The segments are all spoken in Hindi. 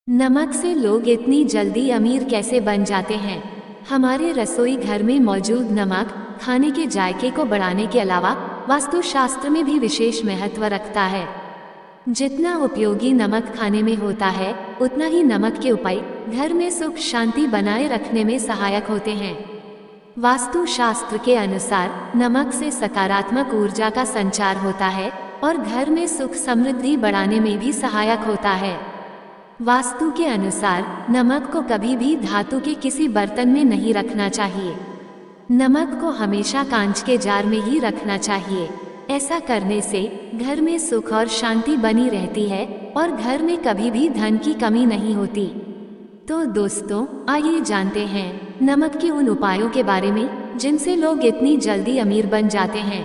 नमक से लोग इतनी जल्दी अमीर कैसे बन जाते हैं? हमारे रसोई घर में मौजूद नमक खाने के जायके को बढ़ाने के अलावा वास्तुशास्त्र में भी विशेष महत्व रखता है। जितना उपयोगी नमक खाने में होता है, उतना ही नमक के उपाय घर में सुख शांति बनाए रखने में सहायक होते हैं। वास्तुशास्त्र के अनुसार नमक से सकारात्मक ऊर्जा का संचार होता है और घर में सुख समृद्धि बढ़ाने में भी सहायक होता है। वास्तु के अनुसार नमक को कभी भी धातु के किसी बर्तन में नहीं रखना चाहिए। नमक को हमेशा कांच के जार में ही रखना चाहिए। ऐसा करने से घर में सुख और शांति बनी रहती है और घर में कभी भी धन की कमी नहीं होती। तो दोस्तों, आइए जानते हैं नमक के उन उपायों के बारे में जिनसे लोग इतनी जल्दी अमीर बन जाते हैं।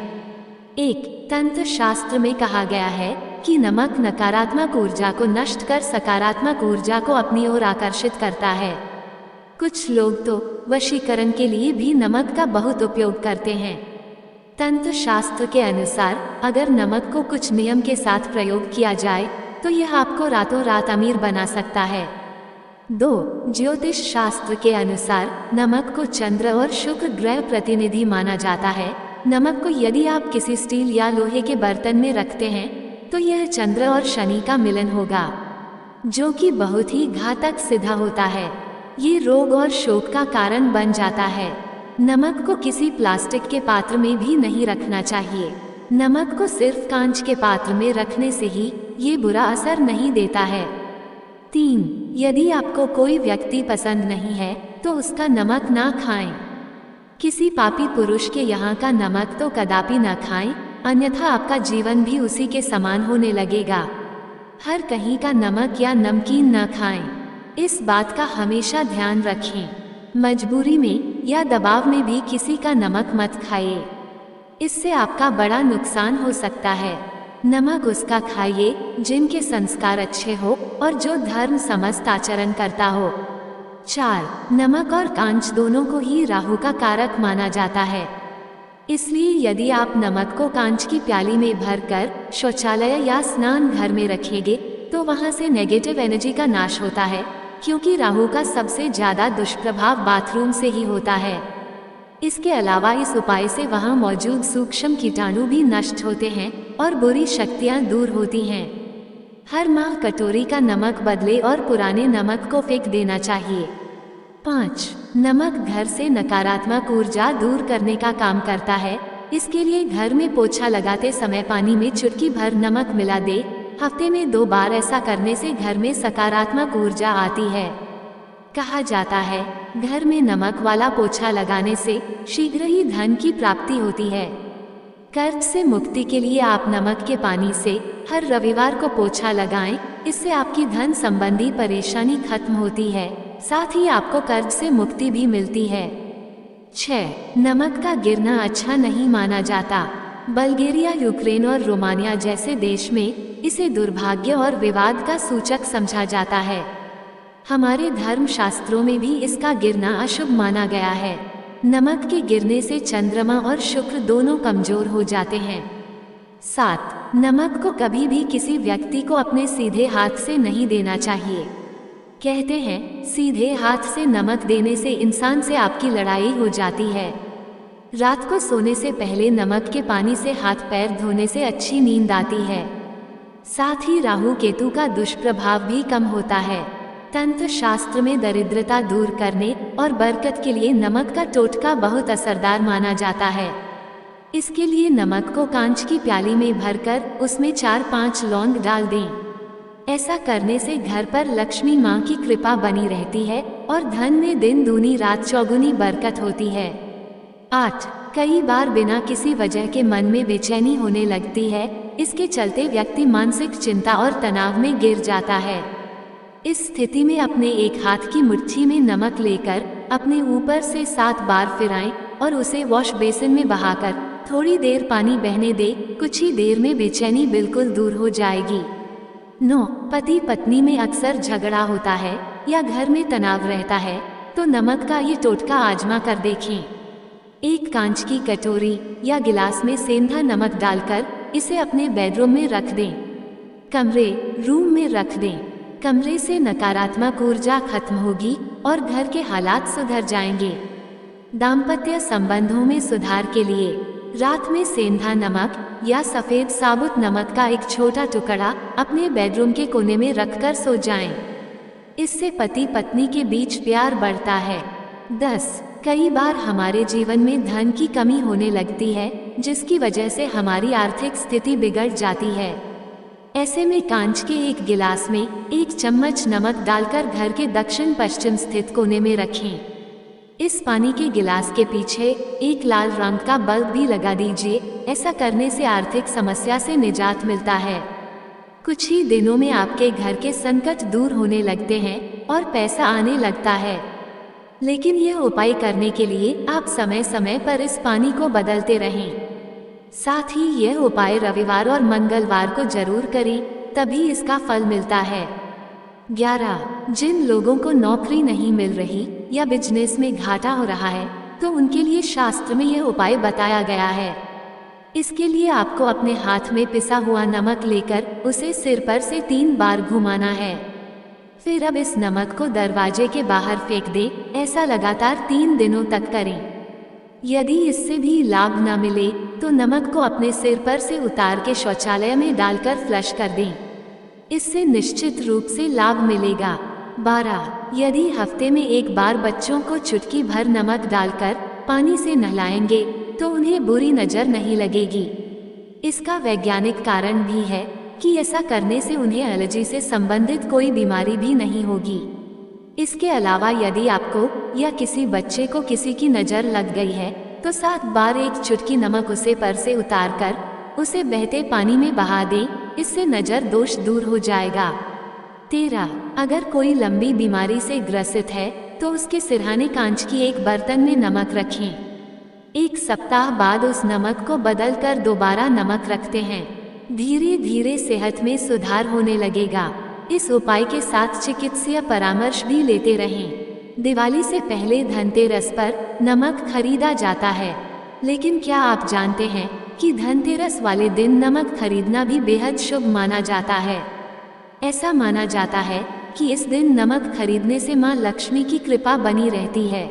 1. तंत्र शास्त्र में कहा गया है कि नमक नकारात्मक ऊर्जा को नष्ट कर सकारात्मक ऊर्जा को अपनी ओर आकर्षित करता है। कुछ लोग तो वशीकरण के लिए भी नमक का बहुत उपयोग करते हैं। तंत्र शास्त्र के अनुसार अगर नमक को कुछ नियम के साथ प्रयोग किया जाए तो यह आपको रातों रात अमीर बना सकता है। 2. ज्योतिष शास्त्र के अनुसार नमक को चंद्र और शुक्र ग्रह प्रतिनिधि माना जाता है। नमक को यदि आप किसी स्टील या लोहे के बर्तन में रखते हैं तो यह चंद्र और शनि का मिलन होगा, जो कि बहुत ही घातक सिद्ध होता है। ये रोग और शोक का कारण बन जाता है। नमक को किसी प्लास्टिक के पात्र में भी नहीं रखना चाहिए। नमक को सिर्फ कांच के पात्र में रखने से ही ये बुरा असर नहीं देता है। 3. यदि आपको कोई व्यक्ति पसंद नहीं है तो उसका नमक ना खाएं। किसी पापी पुरुष के यहाँ का नमक तो कदापि न खाएं, अन्यथा आपका जीवन भी उसी के समान होने लगेगा। हर कहीं का नमक या नमकीन न खाएं। इस बात का हमेशा ध्यान रखें। मजबूरी में या दबाव में भी किसी का नमक मत खाइए, इससे आपका बड़ा नुकसान हो सकता है। नमक उसका खाइए जिनके संस्कार अच्छे हो और जो धर्म समस्त आचरण करता हो। 4. नमक और कांच दोनों को ही राहु का कारक माना जाता है। इसलिए यदि आप नमक को कांच की प्याली में भरकर शौचालय या स्नान घर में रखेंगे तो वहां से नेगेटिव एनर्जी का नाश होता है, क्योंकि राहु का सबसे ज्यादा दुष्प्रभाव बाथरूम से ही होता है। इसके अलावा इस उपाय से वहां मौजूद सूक्ष्म कीटाणु भी नष्ट होते हैं और बुरी शक्तियां दूर होती हैं। हर माह कटोरी का नमक बदले और पुराने नमक को फेंक देना चाहिए। 5. नमक घर से नकारात्मक ऊर्जा दूर करने का काम करता है। इसके लिए घर में पोछा लगाते समय पानी में चुटकी भर नमक मिला दे। हफ्ते में 2 बार ऐसा करने से घर में सकारात्मक ऊर्जा आती है। कहा जाता है घर में नमक वाला पोछा लगाने से शीघ्र ही धन की प्राप्ति होती है। कर्ज से मुक्ति के लिए आप नमक के पानी से हर रविवार को पोछा लगाएं। इससे आपकी धन संबंधी परेशानी खत्म होती है, साथ ही आपको कर्ज से मुक्ति भी मिलती है। 6. नमक का गिरना अच्छा नहीं माना जाता। बल्गेरिया, यूक्रेन और रोमानिया जैसे देश में इसे दुर्भाग्य और विवाद का सूचक समझा जाता है। हमारे धर्म शास्त्रों में भी इसका गिरना अशुभ माना गया है। नमक के गिरने से चंद्रमा और शुक्र दोनों कमजोर हो जाते हैं। 7. नमक को कभी भी किसी व्यक्ति को अपने सीधे हाथ से नहीं देना चाहिए। कहते हैं सीधे हाथ से नमक देने से इंसान से आपकी लड़ाई हो जाती है। रात को सोने से पहले नमक के पानी से हाथ पैर धोने से अच्छी नींद आती है। साथ ही राहु केतु का दुष्प्रभाव भी कम होता है। तंत्र शास्त्र में दरिद्रता दूर करने और बरकत के लिए नमक का टोटका बहुत असरदार माना जाता है। इसके लिए नमक को कांच की प्याली में भरकर उसमें 4-5 लौंग डाल दें। ऐसा करने से घर पर लक्ष्मी माँ की कृपा बनी रहती है और धन में दिन दूनी रात चौगुनी बरकत होती है। 8. कई बार बिना किसी वजह के मन में बेचैनी होने लगती है। इसके चलते व्यक्ति मानसिक चिंता और तनाव में गिर जाता है। इस स्थिति में अपने एक हाथ की मुट्ठी में नमक लेकर अपने ऊपर से 7 बार फिराएं और उसे वॉश बेसिन में बहाकर थोड़ी देर पानी बहने दें। कुछ ही देर में बेचैनी बिल्कुल दूर हो जाएगी। 9. पति पत्नी में अक्सर झगड़ा होता है या घर में तनाव रहता है तो नमक का ये टोटका आजमा कर देखें। एक कांच की कटोरी या गिलास में सेंधा नमक डालकर इसे अपने बेडरूम में रख दें। कमरे रूम में रख दें। कमरे से नकारात्मक ऊर्जा खत्म होगी और घर के हालात सुधर जाएंगे। दाम्पत्य संबंधों में सुधार के लिए रात में सेंधा नमक या सफेद साबुत नमक का एक छोटा टुकड़ा अपने बेडरूम के कोने में रखकर सो जाएं। इससे पति पत्नी के बीच प्यार बढ़ता है। 10. कई बार हमारे जीवन में धन की कमी होने लगती है, जिसकी वजह से हमारी आर्थिक स्थिति बिगड़ जाती है। ऐसे में कांच के एक गिलास में 1 चम्मच नमक डालकर घर के दक्षिण पश्चिम स्थित कोने में रखें। इस पानी के गिलास के पीछे एक लाल रंग का बल्ब भी लगा दीजिए। ऐसा करने से आर्थिक समस्या से निजात मिलता है। कुछ ही दिनों में आपके घर के संकट दूर होने लगते हैं और पैसा आने लगता है। लेकिन यह उपाय करने के लिए आप समय समय पर इस पानी को बदलते रहें। साथ ही यह उपाय रविवार और मंगलवार को जरूर करें, तभी इसका फल मिलता है। 11. जिन लोगों को नौकरी नहीं मिल रही या बिजनेस में घाटा हो रहा है, तो उनके लिए शास्त्र में यह उपाय बताया गया है। इसके लिए आपको अपने हाथ में पिसा हुआ नमक लेकर उसे सिर पर से 3 बार घुमाना है। फिर अब इस नमक को दरवाजे के बाहर फेंक दें। ऐसा लगातार 3 दिनों तक करें। यदि इससे भी लाभ न मिले तो नमक को अपने सिर पर से उतार के शौचालय में डालकर फ्लश कर दें। इससे निश्चित रूप से लाभ मिलेगा। 12. यदि हफ्ते में एक बार बच्चों को चुटकी भर नमक डालकर पानी से नहलाएंगे तो उन्हें बुरी नजर नहीं लगेगी। इसका वैज्ञानिक कारण भी है कि ऐसा करने से उन्हें एलर्जी से संबंधित कोई बीमारी भी नहीं होगी। इसके अलावा यदि आपको या किसी बच्चे को किसी की नज़र लग गई है तो 7 बार 1 चुटकी नमक उसे पर से उतार कर उसे बहते पानी में बहा दें। इससे नज़र दोष दूर हो जाएगा। 13. अगर कोई लंबी बीमारी से ग्रसित है तो उसके सिरहाने कांच की एक बर्तन में नमक रखें। 1 सप्ताह बाद उस नमक को बदलकर दोबारा नमक रखते हैं। धीरे धीरे सेहत में सुधार होने लगेगा। इस उपाय के साथ चिकित्सीय परामर्श भी लेते रहें। दिवाली से पहले धनतेरस पर नमक खरीदा जाता है, लेकिन क्या आप जानते हैं कि धनतेरस वाले दिन नमक खरीदना भी बेहद शुभ माना जाता है। ऐसा माना जाता है कि इस दिन नमक खरीदने से मां लक्ष्मी की कृपा बनी रहती है।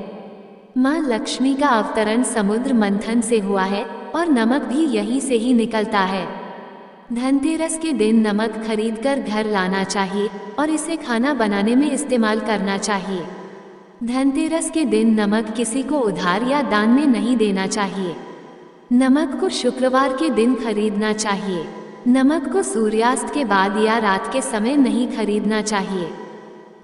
मां लक्ष्मी का अवतरण समुद्र मंथन से हुआ है और नमक भी यहीं से ही निकलता है। धनतेरस के दिन नमक खरीदकर घर लाना चाहिए और इसे खाना बनाने में इस्तेमाल करना चाहिए। धनतेरस के दिन नमक किसी को उधार या दान में नहीं देना चाहिए। नमक को शुक्रवार के दिन खरीदना चाहिए। नमक को सूर्यास्त के बाद या रात के समय नहीं खरीदना चाहिए।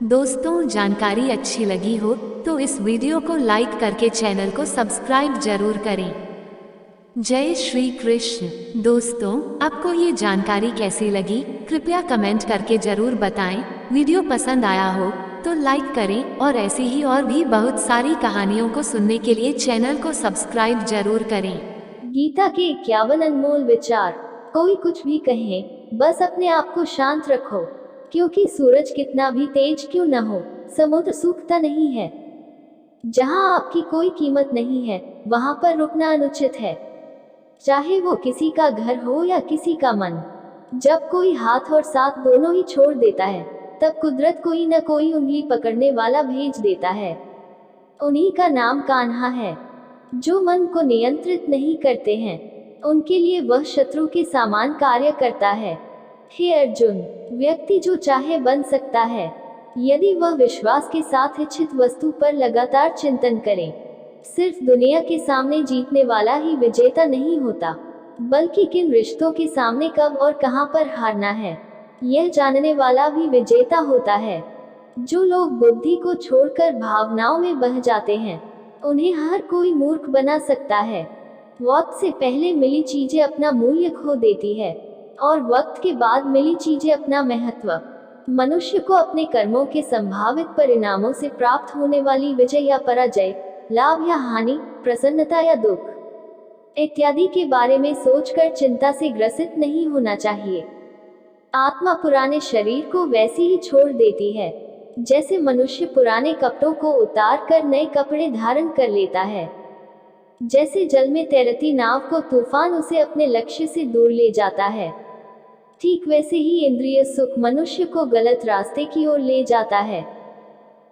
दोस्तों, जानकारी अच्छी लगी हो तो इस वीडियो को लाइक करके चैनल को सब्सक्राइब जरूर करें। जय श्री कृष्ण। दोस्तों, आपको ये जानकारी कैसी लगी कृपया कमेंट करके जरूर बताएं। वीडियो पसंद आया हो तो लाइक करें और ऐसी ही और भी बहुत सारी कहानियों को सुनने के लिए चैनल को सब्सक्राइब जरूर करें। गीता के 51 अनमोल विचार। कोई कुछ भी कहे, बस अपने आप को शांत रखो, क्योंकि सूरज कितना भी तेज क्यों न हो, समुद्र सूखता नहीं है। जहां आपकी कोई कीमत नहीं है, वहां पर रुकना अनुचित है, चाहे वो किसी का घर हो या किसी का मन। जब कोई हाथ और साथ दोनों ही छोड़ देता है, तब कुदरत कोई न कोई उंगली पकड़ने वाला भेज देता है। उन्हीं का नाम कान्हा है। जो मन को नियंत्रित नहीं करते हैं, उनके लिए वह शत्रु के समान कार्य करता है। हे अर्जुन, व्यक्ति जो चाहे बन सकता है, यदि वह विश्वास के साथ इच्छित वस्तु पर लगातार चिंतन करे। सिर्फ दुनिया के सामने जीतने वाला ही विजेता नहीं होता, बल्कि किन रिश्तों के सामने कब और कहां पर हारना है, यह जानने वाला भी विजेता होता है। जो लोग बुद्धि को छोड़कर भावनाओं में बह जाते हैं, उन्हें हर कोई मूर्ख बना सकता है। वक्त से पहले मिली चीजें अपना मूल्य खो देती है, और वक्त के बाद मिली चीजें अपना महत्व। मनुष्य को अपने कर्मों के संभावित परिणामों से प्राप्त होने वाली विजय या पराजय, लाभ या हानि, प्रसन्नता या दुख इत्यादि के बारे में सोचकर चिंता से ग्रसित नहीं होना चाहिए। आत्मा पुराने शरीर को वैसे ही छोड़ देती है, जैसे मनुष्य पुराने कपड़ों को उतार कर नए कपड़े धारण कर लेता है। जैसे जल में तैरती नाव को तूफान उसे अपने लक्ष्य से दूर ले जाता है, ठीक वैसे ही इंद्रिय सुख मनुष्य को गलत रास्ते की ओर ले जाता है।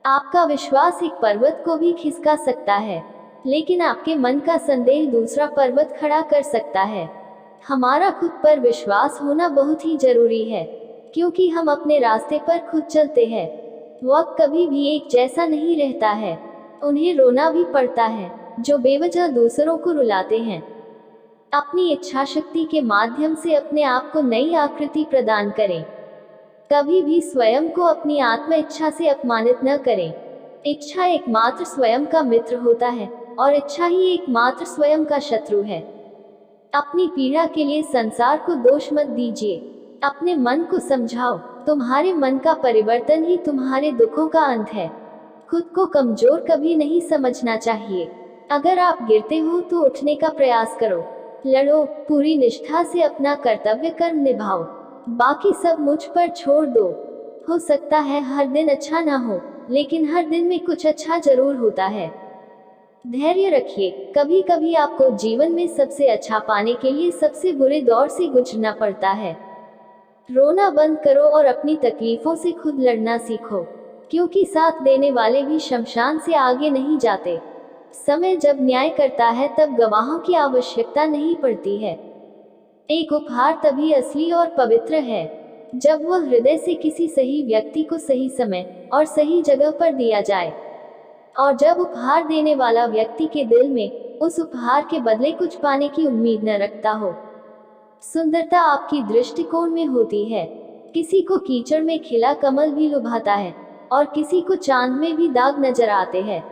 आपका विश्वास एक पर्वत को भी खिसका सकता है, लेकिन आपके मन का संदेह दूसरा पर्वत खड़ा कर सकता है। हमारा खुद पर विश्वास होना बहुत ही जरूरी है, क्योंकि हम अपने रास्ते पर खुद चलते हैं। वक्त कभी भी एक जैसा नहीं रहता है। उन्हें रोना भी पड़ता है जो बेवजह दूसरों को रुलाते हैं। अपनी इच्छा शक्ति के माध्यम से अपने आप को नई आकृति प्रदान करें। कभी भी स्वयं को अपनी आत्म इच्छा से अपमानित न करें। इच्छा एकमात्र स्वयं का मित्र होता है और इच्छा ही एकमात्र स्वयं का शत्रु है। अपनी पीड़ा के लिए संसार को दोष मत दीजिए। अपने मन को समझाओ, तुम्हारे मन का परिवर्तन ही तुम्हारे दुखों का अंत है। खुद को कमजोर कभी नहीं समझना चाहिए। अगर आप गिरते हो तो उठने का प्रयास करो, लड़ो, पूरी निष्ठा से अपना कर्तव्य कर्म निभाओ, बाकी सब मुझ पर छोड़ दो। हो सकता है हर दिन अच्छा ना हो, लेकिन हर दिन में कुछ अच्छा जरूर होता है। धैर्य रखिए। कभी कभी आपको जीवन में सबसे अच्छा पाने के लिए सबसे बुरे दौर से गुजरना पड़ता है। रोना बंद करो और अपनी तकलीफों से खुद लड़ना सीखो, क्योंकि साथ देने वाले भी शमशान से आगे नहीं जाते। समय जब न्याय करता है तब गवाहों की आवश्यकता नहीं पड़ती है। एक उपहार तभी असली और पवित्र है जब वह हृदय से किसी सही व्यक्ति को सही समय और सही जगह पर दिया जाए, और जब उपहार देने वाला व्यक्ति के दिल में उस उपहार के बदले कुछ पाने की उम्मीद न रखता हो। सुंदरता आपकी दृष्टिकोण में होती है। किसी को कीचड़ में खिला कमल भी लुभाता है और किसी को चांद में भी दाग नजर आते हैं।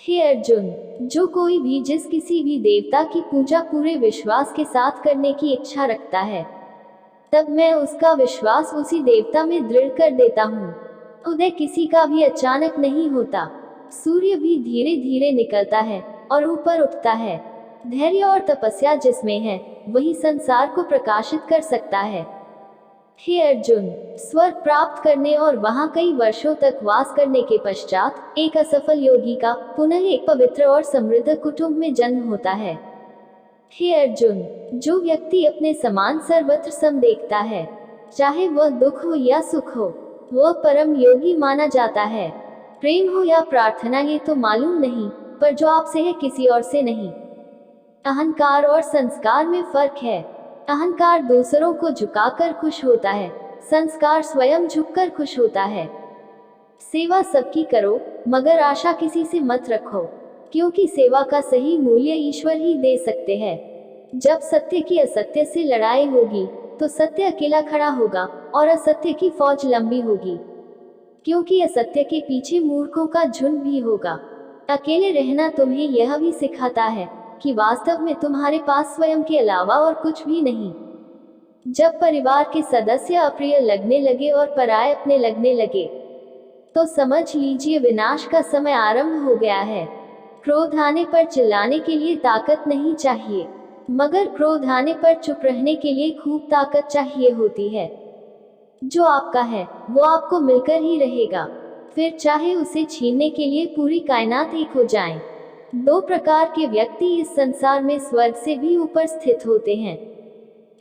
हे अर्जुन, जो कोई भी जिस किसी भी देवता की पूजा पूरे विश्वास के साथ करने की इच्छा रखता है, तब मैं उसका विश्वास उसी देवता में दृढ़ कर देता हूँ। उदय किसी का भी अचानक नहीं होता। सूर्य भी धीरे धीरे निकलता है और ऊपर उठता है। धैर्य और तपस्या जिसमें है वही संसार को प्रकाशित कर सकता है। हे अर्जुन, स्वर्ग प्राप्त करने और वहां कई वर्षों तक वास करने के पश्चात एक असफल योगी का पुनः एक पवित्र और समृद्ध कुटुंब में जन्म होता है। हे अर्जुन, जो व्यक्ति अपने समान सर्वत्र सम देखता है, चाहे वह दुख हो या सुख हो, वह परम योगी माना जाता है। प्रेम हो या प्रार्थना ये तो मालूम नहीं, पर जो आपसे है किसी और से नहीं। अहंकार और संस्कार में फर्क है। अहंकार दूसरों को झुकाकर खुश होता है, संस्कार स्वयं झुककर खुश होता है। सेवा सबकी करो, मगर आशा किसी से मत रखो, क्योंकि सेवा का सही मूल्य ईश्वर ही दे सकते हैं। जब सत्य की असत्य से लड़ाई होगी तो सत्य अकेला खड़ा होगा और असत्य की फौज लंबी होगी, क्योंकि असत्य के पीछे मूर्खों का झुंड भी होगा। अकेले रहना तुम्हें यह भी सिखाता है कि वास्तव में तुम्हारे पास स्वयं के अलावा और कुछ भी नहीं। जब परिवार के सदस्य अप्रिय लगने लगे और पराये अपने लगने लगे, तो समझ लीजिए विनाश का समय आरंभ हो गया है। क्रोध आने पर चिल्लाने के लिए ताकत नहीं चाहिए, मगर क्रोध आने पर चुप रहने के लिए खूब ताकत चाहिए होती है। जो आपका है वो आपको मिलकर ही रहेगा, फिर चाहे उसे छीनने के लिए पूरी कायनात एक हो जाए। दो प्रकार के व्यक्ति इस संसार में स्वर्ग से भी ऊपर स्थित होते हैं।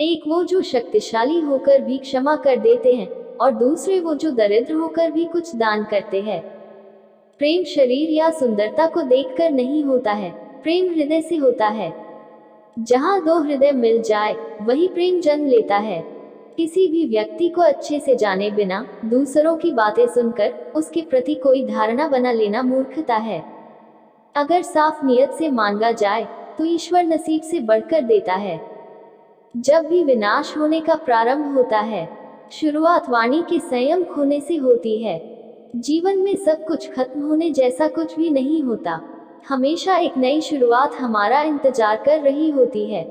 एक वो जो शक्तिशाली होकर भी क्षमा कर देते हैं, और दूसरे वो जो दरिद्र होकर भी कुछ दान करते हैं। प्रेम शरीर या सुंदरता को देखकर नहीं होता है, प्रेम हृदय से होता है। जहाँ दो हृदय मिल जाए वही प्रेम जन्म लेता है। किसी भी व्यक्ति को अच्छे से जाने बिना दूसरों की बातें सुनकर उसके प्रति कोई धारणा बना लेना मूर्खता है। अगर साफ नियत से मांगा जाए तो ईश्वर नसीब से बढ़कर देता है। जब भी विनाश होने का प्रारंभ होता है, शुरुआत वाणी के संयम खोने से होती है। जीवन में सब कुछ खत्म होने जैसा कुछ भी नहीं होता। हमेशा एक नई शुरुआत हमारा इंतजार कर रही होती है।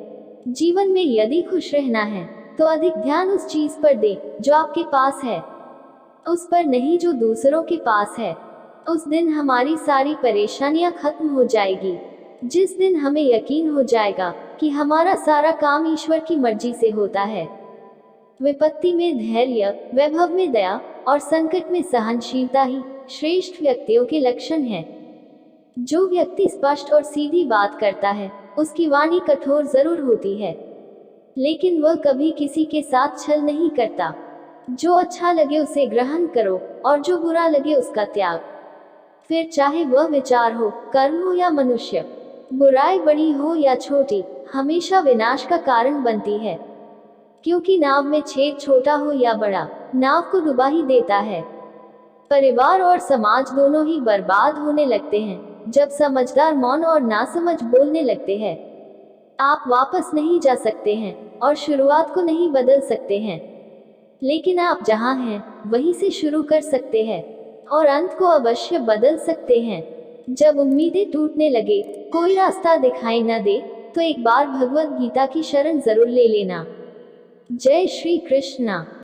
जीवन में यदि खुश रहना है तो अधिक ध्यान उस चीज पर दे जो आपके पास है, उस पर नहीं जो दूसरों के पास है। उस दिन हमारी सारी परेशानियां खत्म हो जाएगी। जिस दिन हमें यकीन हो जाएगा कि हमारा सारा काम ईश्वर की मर्जी से होता है। विपत्ति में धैर्य, वैभव में दया और संकट में सहनशीलता ही श्रेष्ठ व्यक्तियों के लक्षण हैं। जो व्यक्ति स्पष्ट और सीधी बात करता है उसकी वाणी कठोर जरूर होती है, लेकिन वह कभी किसी के साथ छल नहीं करता। जो अच्छा लगे उसे ग्रहण करो और जो बुरा लगे उसका त्याग। फिर चाहे वह विचार हो, कर्म हो या मनुष्य, बुराई बड़ी हो या छोटी, हमेशा विनाश का कारण बनती है। क्योंकि नाव में छेद छोटा हो या बड़ा, नाव को डुबा ही देता है। परिवार और समाज दोनों ही बर्बाद होने लगते हैं जब समझदार मौन और नासमझ बोलने लगते हैं। आप वापस नहीं जा सकते हैं और शुरुआत को नहीं बदल सकते हैं, लेकिन आप जहां हैं वहीं से शुरू कर सकते हैं और अंत को अवश्य बदल सकते हैं। जब उम्मीदें टूटने लगे, कोई रास्ता दिखाई न दे, तो एक बार भगवद गीता की शरण जरूर ले लेना। जय श्री कृष्णा।